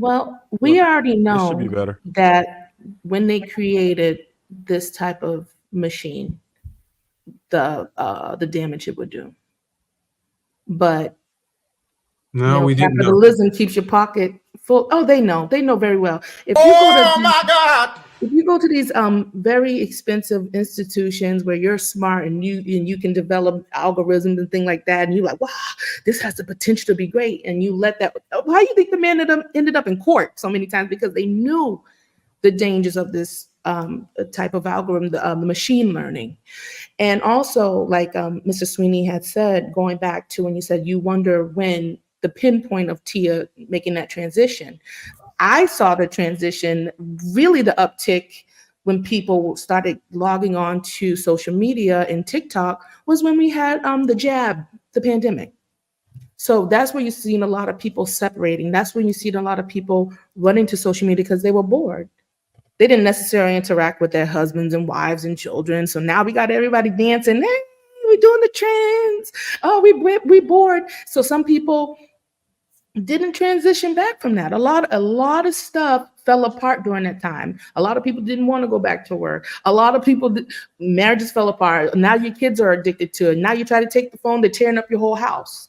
Well, we already It should be know better. that when they created this type of machine, the damage it would do. But No, we didn't know. capitalism keeps your pocket full. Oh, they know very well. Oh my God! If you go to these very expensive institutions where you're smart and you can develop algorithms and things like that, and you're like, wow, this has the potential to be great, and you let that. Why do you think the man ended up in court so many times? Because they knew the dangers of this type of algorithm, the machine learning. And also, like Mr. Sweeney had said, going back to when you said you wonder when the pinpoint of Tia making that transition. I saw the transition, really the uptick when people started logging on to social media and TikTok was when we had the jab, the pandemic. So that's where you've seen a lot of people separating. That's when you see a lot of people running to social media because they were bored. They didn't necessarily interact with their husbands and wives and children. So now we got everybody dancing. Hey, we're doing the trends. Oh, we bored. So some people didn't transition back from that. A lot of stuff fell apart during that time. A lot of people didn't want to go back to work. A lot of people, marriages fell apart. Now your kids are addicted to it. Now you try to take the phone, they're tearing up your whole house.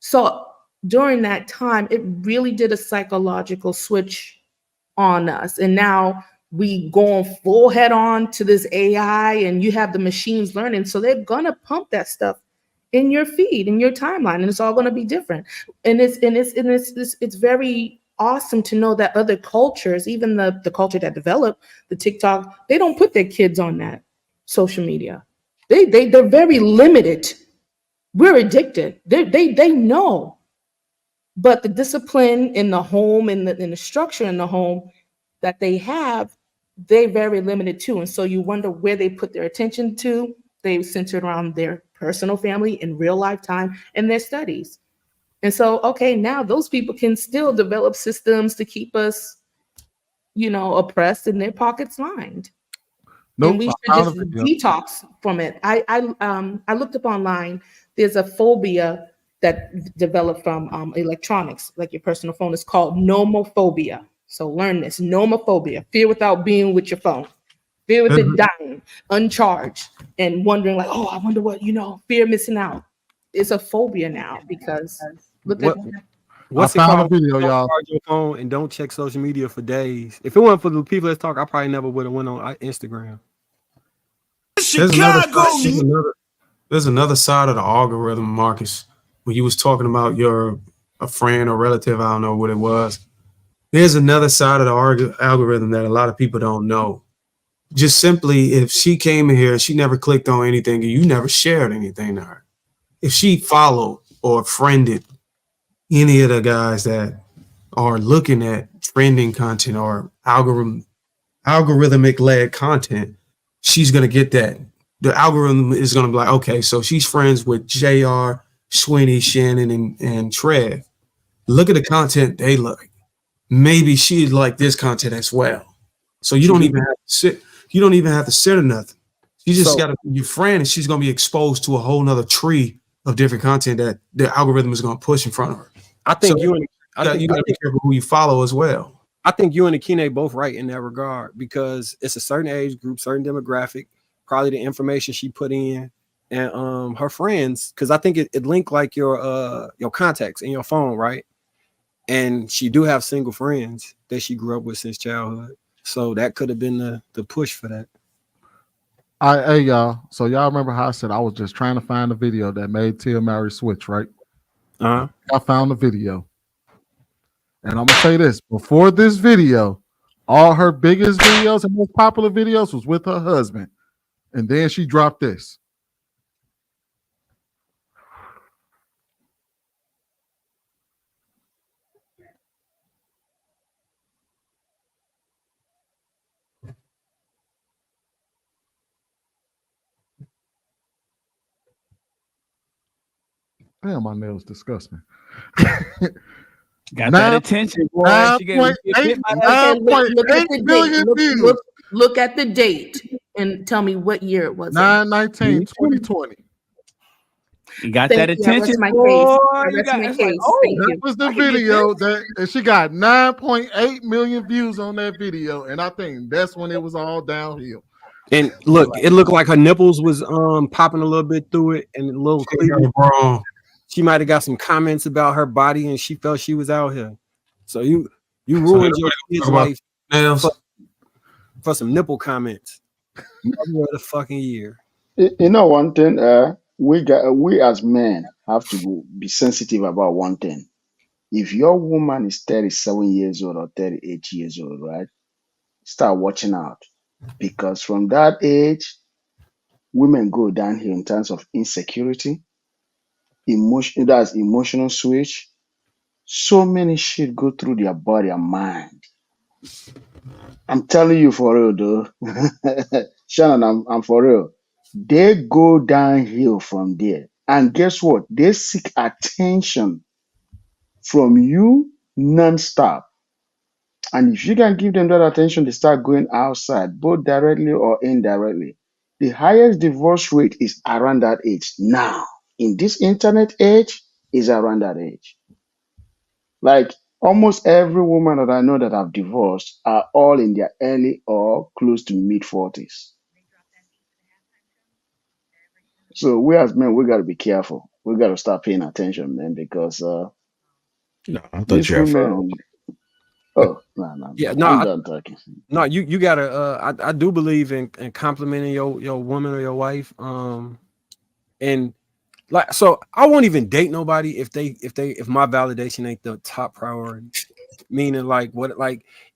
So during that time, it really did a psychological switch on us. And now we going full head on to this AI, and you have the machines learning. So they're gonna pump that stuff in your feed, in your timeline, and it's all gonna be different. And it's very awesome to know that other cultures, even the culture that developed the TikTok, they don't put their kids on that social media. They're very limited. We're addicted. They know. But the discipline in the home and the structure in the home that they have, they're very limited too. And so you wonder where they put their attention to. They centered around their personal family in real life time and their studies. And so, okay, now those people can still develop systems to keep us, oppressed and their pockets lined. Nope, And we I should found just a video. detox from it. I looked up online. There's a phobia that developed from electronics, like your personal phone. It's called nomophobia. So learn this: nomophobia, fear without being with your phone, fear with it dying, uncharged, and wondering like, oh, I wonder what fear of missing out. It's a phobia now because look at. What's it called? Video, don't y'all. charge your phone and don't check social media for days. If it wasn't for the people that talk, I probably never would have went on Instagram. There's another side of the algorithm, Marcus. When you was talking about a friend or relative, I don't know what it was. There's another side of the algorithm that a lot of people don't know. Just simply, if she came in here, she never clicked on anything, and you never shared anything to her. If she followed or friended any of the guys that are looking at trending content or algorithmic led content, she's gonna get that. The algorithm is gonna be like, okay, so she's friends with JR, Sweeney, Shannon, and Trev. Look at the content they like. Maybe she'd like this content as well. So you don't even have to sit. You don't even have to sit or nothing. You just got to be your friend, and she's gonna be exposed to a whole nother tree of different content that the algorithm is gonna push in front of her. I think you got to be careful who you follow as well. I think you and Akine both right in that regard, because it's a certain age group, certain demographic, probably the information she put in, and her friends, because I think it linked like your contacts in your phone, right? And she do have single friends that she grew up with since childhood, so that could have been the push for that. Hey y'all, so y'all remember how I said I was just trying to find a video that made Tia Mowry switch, right? I found the video. And I'm gonna say this: before this video, all her biggest videos and most popular videos was with her husband. And then she dropped this. Damn, my nails disgust me. Got that attention, boy. 9.8 million views. Look at the date and tell me what year it was. 9/19/2020. You got Thank that you. I rest attention, my boy. case. I You rest got my it's like, case. oh, Thank That you. was the I can get video this. and she got 9.8 million views on that video, and I think that's when it was all downhill. And look, it looked like her nipples was popping a little bit through it, and a little cleavage. She might have got some comments about her body, and she felt she was out here. So you ruined your kid's life for some nipple comments. Mother of the fucking year. You know one thing, we as men have to be sensitive about one thing. If your woman is 37 years old or 38 years old, right? Start watching out. Because from that age, women go downhill in terms of insecurity, that's emotional switch. So many shit go through their body and mind. I'm telling you for real, though. Shannon, I'm for real. They go downhill from there. And guess what? They seek attention from you non-stop. And if you can give them that attention, they start going outside, both directly or indirectly. The highest divorce rate is around that age now. In this internet age, is around that age. Like almost every woman that I know that have divorced are all in their early or close to mid 40s. So we as men, we got to be careful. We got to start paying attention, man, because No, I thought these you had fun. women. Oh no, Yeah, I'm done talking. No, you gotta. I do believe in complimenting your woman or your wife. And like, so I won't even date nobody if my validation ain't the top priority. Meaning, like,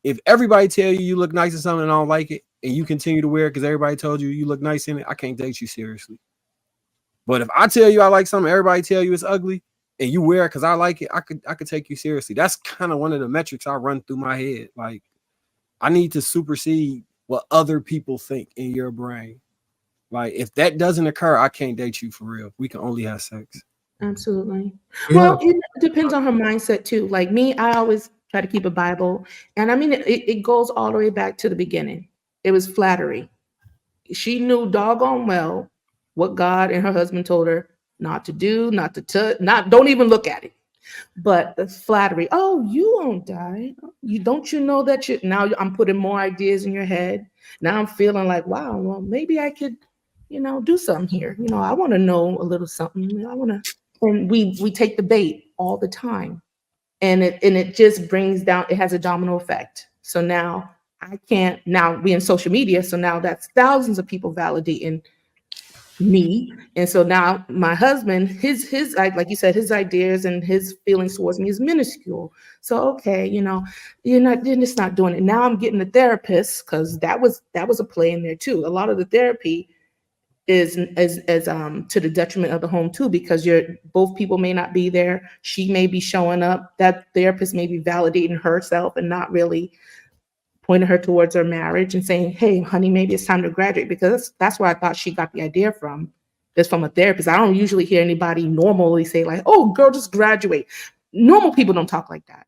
if everybody tell you look nice in something and I don't like it, and you continue to wear it because everybody told you look nice in it, I can't date you seriously. But if I tell you I like something, everybody tell you it's ugly, and you wear it because I like it, I could take you seriously. That's kind of one of the metrics I run through my head. Like, I need to supersede what other people think in your brain. Like, if that doesn't occur, I can't date you for real. We can only have sex. Absolutely. Yeah. Well, it depends on her mindset too. Like me, I always try to keep a Bible. And I mean, it goes all the way back to the beginning. It was flattery. She knew doggone well what God and her husband told her not to do, not to touch, don't even look at it. But the flattery, oh, you won't die. You know that now I'm putting more ideas in your head. Now I'm feeling like, wow, well, maybe I could, do something here. I want to know a little something. And we take the bait all the time. And it just brings down, it has a domino effect. So now we in social media. So now that's thousands of people validating me. And so now my husband, his like you said, his ideas and his feelings towards me is minuscule. So okay, you're just not doing it. Now I'm getting a therapist, because that was a play in there too. A lot of the therapy is to the detriment of the home too, because both people may not be there. She may be showing up. That therapist may be validating herself and not really pointing her towards her marriage and saying, hey, honey, maybe it's time to graduate, because that's where I thought she got the idea from. It's from a therapist. I don't usually hear anybody normally say like, oh, girl, just graduate. Normal people don't talk like that.